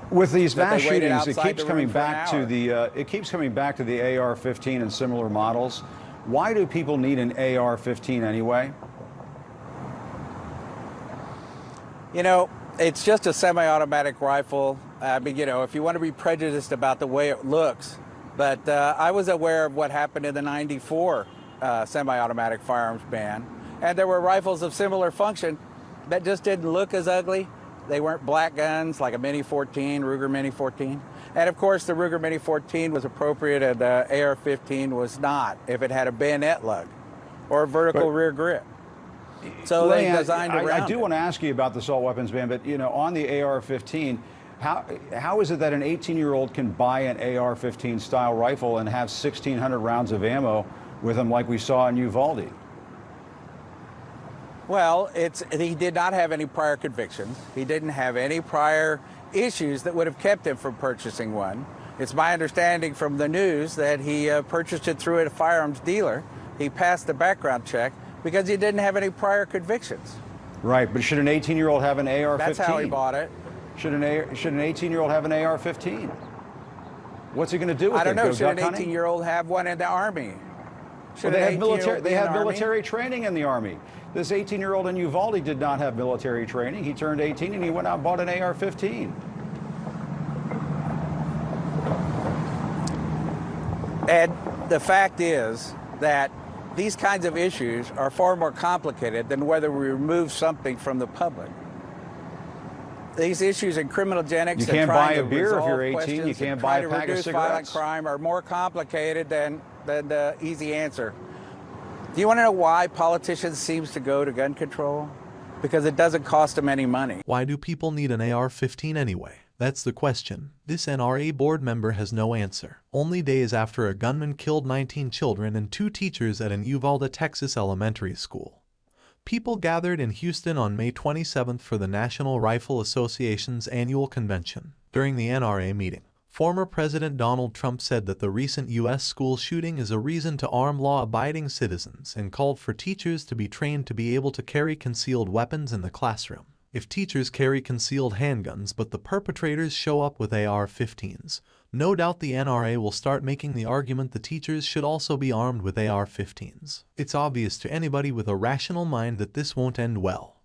With these that mass they waited shootings, it outside keeps the coming room for an back to hour. the AR-15 and similar models. Why do people need an AR-15 anyway? You know, it's just a semi-automatic rifle. I mean, you know, if you want to be prejudiced about the way it looks, but I was aware of what happened in the '94 semi-automatic firearms ban, and there were rifles of similar function that just didn't look as ugly. They weren't black guns like a Mini 14, Ruger Mini 14. And of course, the Ruger Mini 14 was appropriate and the AR-15 was not if it had a bayonet lug or a vertical rear grip. So they designed around I do want to ask you about the assault weapons ban, but you know, on the AR-15, how is it that an 18-year-old can buy an AR-15 style rifle and have 1,600 rounds of ammo with them like we saw in Uvalde? Well, he did not have any prior convictions. He didn't have any prior issues that would have kept him from purchasing one. It's my understanding from the news that he purchased it through a firearms dealer. He passed the background check because he didn't have any prior convictions. Right, but should an 18-year-old have an AR-15? That's how he bought it. Should an 18-year-old have an AR-15? What's he going to do with it? I don't know. Go Should duck an hunting? 18-year-old have one in the Army? Well, they have military training in the Army. This 18-year-old in Uvalde did not have military training. He turned 18 and he went out and bought an AR-15. Ed, the fact is that these kinds of issues are far more complicated than whether we remove something from the public. These issues in criminogenics You can't and trying buy a to beer if resolve you're 18. questions You can't and buy try a to pack of reduce violent cigarettes. crime are more complicated than the easy answer. Do you want to know why politicians seems to go to gun control? Because it doesn't cost them any money. Why do people need an AR-15 anyway? That's the question. This NRA board member has no answer. Only days after a gunman killed 19 children and 2 teachers at an Uvalde, Texas elementary school, people gathered in Houston on May 27th for the National Rifle Association's annual convention. During the NRA meeting, former President Donald Trump said that the recent U.S. school shooting is a reason to arm law-abiding citizens and called for teachers to be trained to be able to carry concealed weapons in the classroom. If teachers carry concealed handguns but the perpetrators show up with AR-15s, no doubt the NRA will start making the argument the teachers should also be armed with AR-15s. It's obvious to anybody with a rational mind that this won't end well.